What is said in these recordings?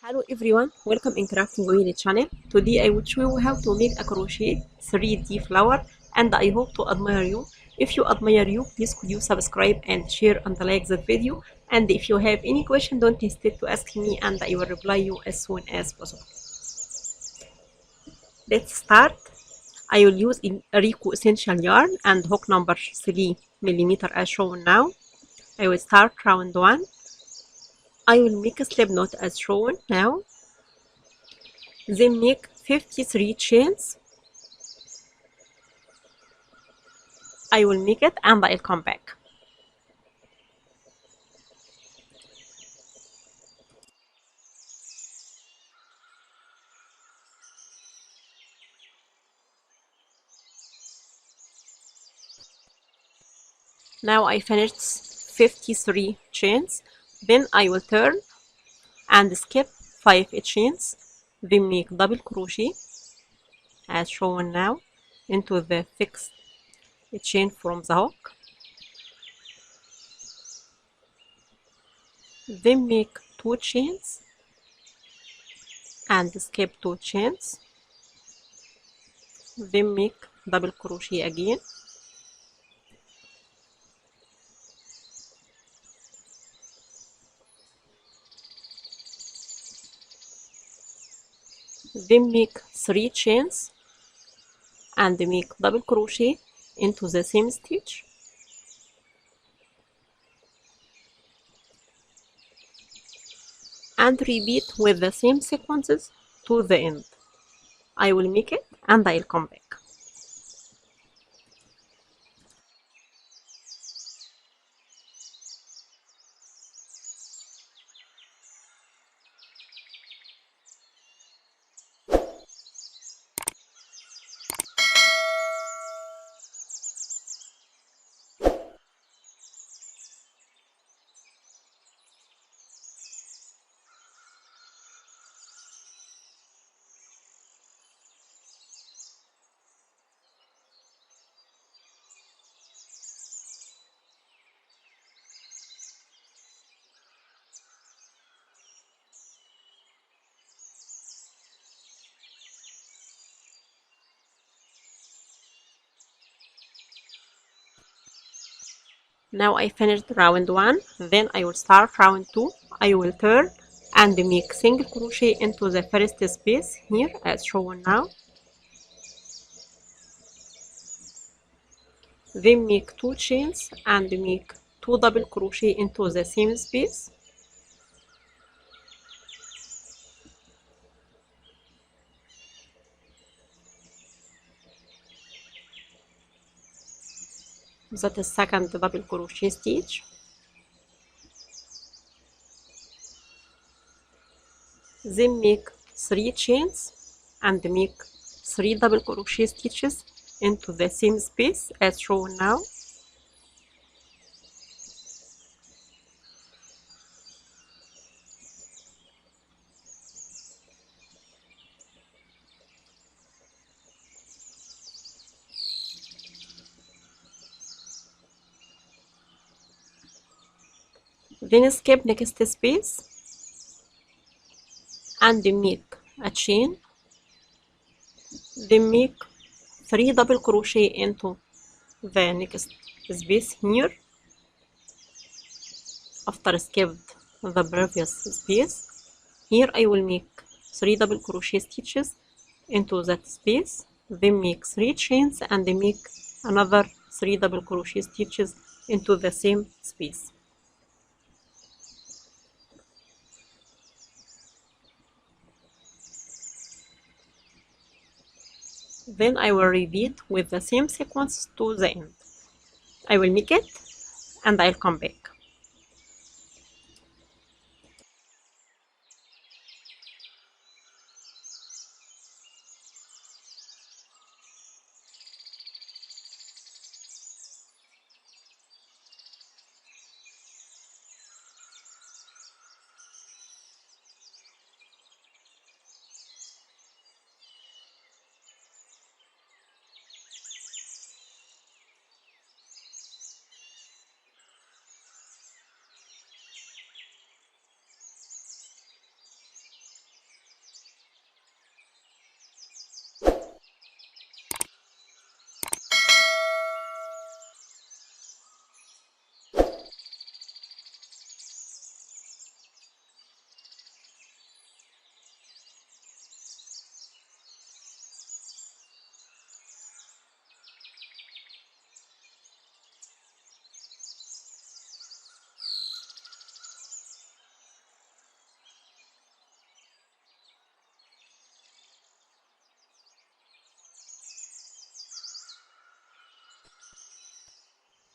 Hello everyone, welcome in craftingwheel channel. Today I will show you how to make a crochet 3D flower and I hope to admire you. If you admire you, please could you subscribe and share and like the video, and if you have any question don't hesitate to ask me and I will reply you as soon as possible. Let's start. I will use a Rico essential yarn and hook number 3mm as shown now. I will start round 1. I will make a slip knot as shown now. Then make 53 chains. I will make it and I'll come back. Now I finished 53 chains. Then I will turn and skip 5 chains. Then make double crochet as shown now into the fixed chain from the hook. Then make 2 chains and skip 2 chains. Then make double crochet again. Then make 3 chains and make double crochet into the same stitch. And repeat with the same sequences to the end. I will make it and I'll come back. Now I finished round 1, then I will start round 2. I will turn and make single crochet into the first space here as shown now. Then make 2 chains and make 2 double crochet into the same space. That is second double crochet stitch. Then make 3 chains and make 3 double crochet stitches into the same space as shown now. Then skip next space and make a chain. Then make 3 double crochet into the next space here after skipped the previous space. Here I will make 3 double crochet stitches into that space, then make 3 chains and make another 3 double crochet stitches into the same space. Then I will repeat with the same sequence to the end. I will make it and I'll come back.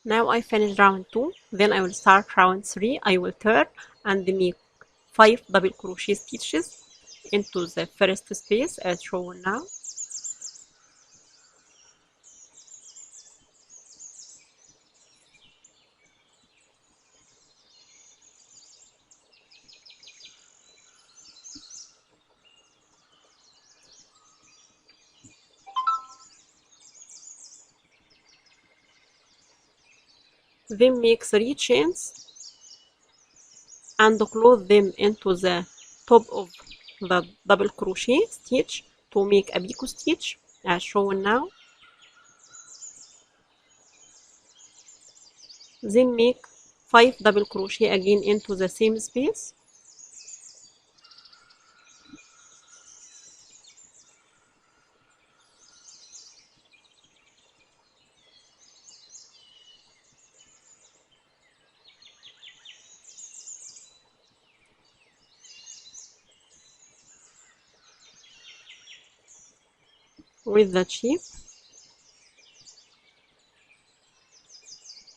Now I finished round 2, then I will start round 3. I will turn and make 5 double crochet stitches into the first space as shown now. Then make 3 chains and close them into the top of the double crochet stitch to make a picot stitch as shown now. Then make 5 double crochet again into the same space. With the shape.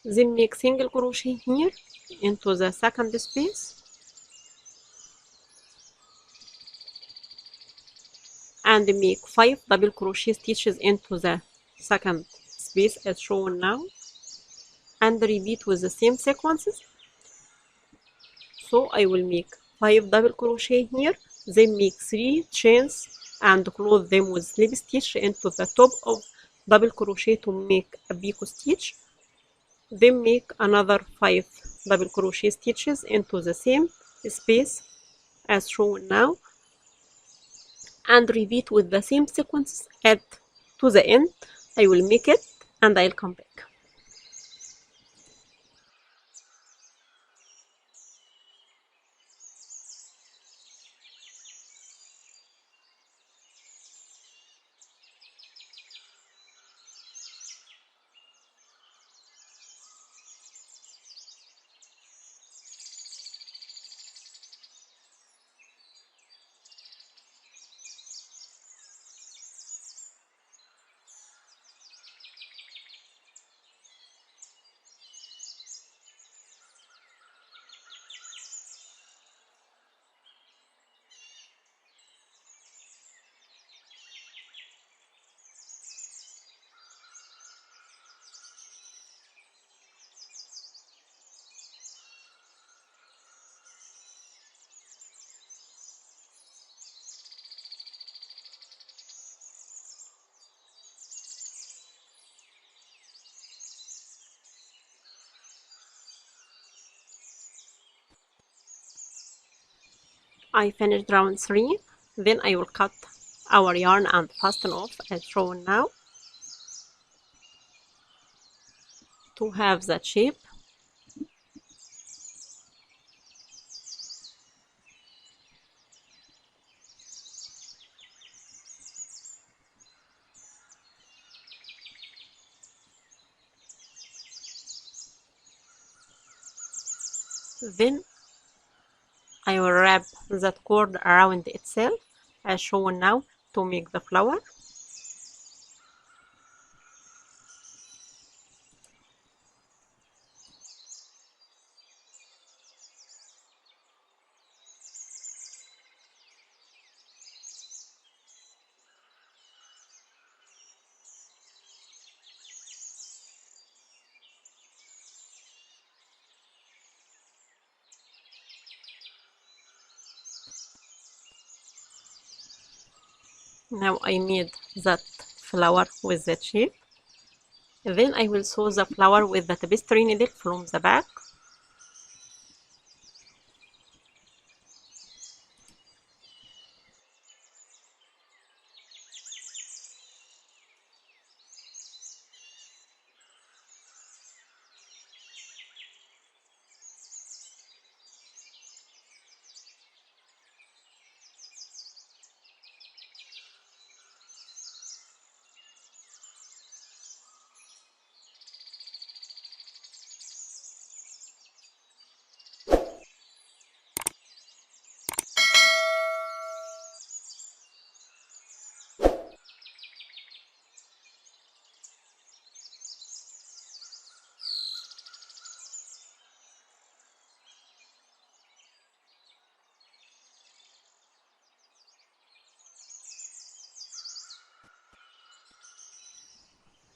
Then make single crochet here into the second space and make 5 double crochet stitches into the second space as shown now, and repeat with the same sequences. So I will make 5 double crochet here, then make 3 chains and close them with slip stitch into the top of double crochet to make a picot stitch. Then make another 5 double crochet stitches into the same space as shown now, and repeat with the same sequence at to the end. I will make it and I'll come back. I finished round 3, then I will cut our yarn and fasten off as shown now to have that shape. Then I will wrap that cord around itself as shown now to make the flower. Now I made that flower with that shape. Then I will sew the flower with the tapestry needle from the back.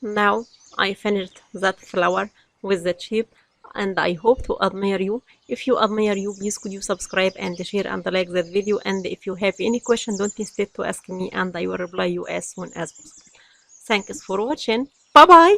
Now I finished that flower with the shape, and I hope to admire you. If you admire you, please could you subscribe and share and like that video. And if you have any question, don't hesitate to ask me and I will reply you as soon as possible. Thanks for watching. Bye bye.